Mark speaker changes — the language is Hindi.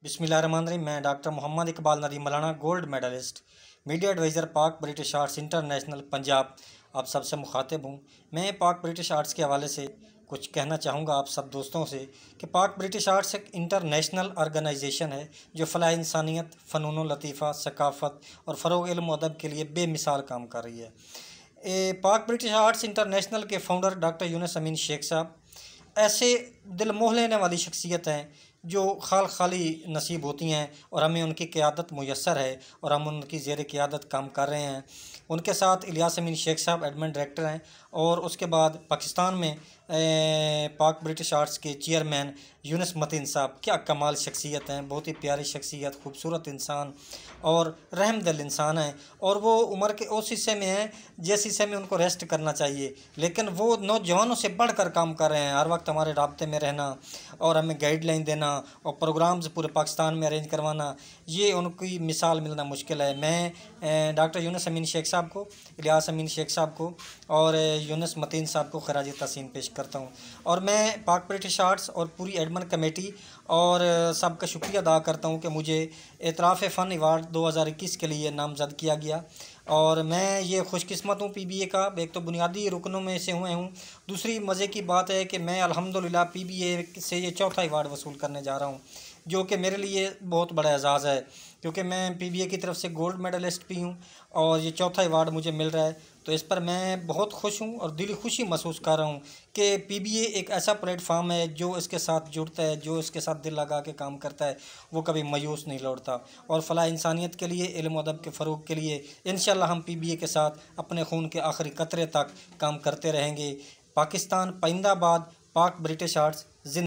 Speaker 1: बिस्मिल्लाहिर्रहमानिर्रहीम। मैं डॉक्टर मोहम्मद इकबाल नदीम मौलाना, गोल्ड मेडलिस्ट, मीडिया एडवाइज़र, पाक ब्रिटिश आर्ट्स इंटरनेशनल पंजाब, आप सबसे मुखातिब हूँ। मैं पाक ब्रिटिश आर्ट्स के हवाले से कुछ कहना चाहूँगा आप सब दोस्तों से कि पाक ब्रिटिश आर्ट्स एक इंटरनेशनल ऑर्गेनाइजेशन है जो फ़लाह इंसानियत, फ़नून लतीफ़ा, सकाफ़त और फ़रोग़ इल्म व अदब के लिए बेमिसाल काम कर रही है। पाक ब्रिटिश आर्ट्स इंटरनेशनल के फ़ाउंडर डॉक्टर यूनुस अमीन शेख साहब ऐसे दिल मोह लेने वाली शख्सियत हैं जो खाली नसीब होती हैं और हमें उनकी क़यादत मुयस्सर है और हम उनकी ज़ेर क़यादत काम कर रहे हैं। उनके साथ इलियास अमीन शेख साहब एडमिन डायरेक्टर हैं और उसके बाद पाकिस्तान में पाक ब्रिटिश आर्ट्स के चेयरमैन यूनुस मतीन साहब, क्या कमाल शख्सियत हैं, बहुत ही प्यारी शख्सियत, खूबसूरत इंसान और रहमदिल इंसान है। और वो उम्र के उस हिस्से में हैं जिस हिस्से में उनको रेस्ट करना चाहिए, लेकिन वो नौजवानों से बढ़कर काम कर रहे हैं। हर वक्त हमारे राब्ते में रहना और हमें गाइडलाइन देना और प्रोग्राम्स पूरे पाकिस्तान में अरेंज करवाना, ये उनकी मिसाल मिलना मुश्किल है। मैं डॉक्टर यूनुस अमीन शेख साहब को, इलियास अमीन शेख साहब को और यूनुस मतीन साहब को खराज तहसीन पेश करता हूँ। और मैं पाक ब्रिटिश आर्ट्स और पूरी एडमिन कमेटी और सबका शुक्रिया अदा करता हूँ कि मुझे एतराफ़ फ़न अवार्ड 2021 के लिए नामज़द किया गया। और मैं ये खुशकिस्मत हूँ पीबीए का, एक तो बुनियादी रुकनों में से हूँ। दूसरी मज़े की बात है कि मैं अल्हम्दुलिल्लाह पीबीए से ये चौथा अवार्ड वसूल करने जा रहा हूँ, जो कि मेरे लिए बहुत बड़ा एजाज़ है, क्योंकि मैं पीबीए की तरफ से गोल्ड मेडलिस्ट भी हूँ और ये चौथा अवार्ड मुझे मिल रहा है। तो इस पर मैं बहुत खुश हूँ और दिली खुशी महसूस कर रहा हूँ कि पीबीए एक ऐसा प्लेटफार्म है जो इसके साथ जुड़ता है, जो इसके साथ दिल लगा के काम करता है, वो कभी मायूस नहीं लौटता। और फ़लाह इंसानियत के लिए, इल्म अदब के फ़रोग़ के लिए इंशाअल्लाह हम पीबीए के साथ अपने खून के आखिरी कतरे तक काम करते रहेंगे। पाकिस्तान पाइंदाबाद, पाक ब्रिटिश आर्ट्स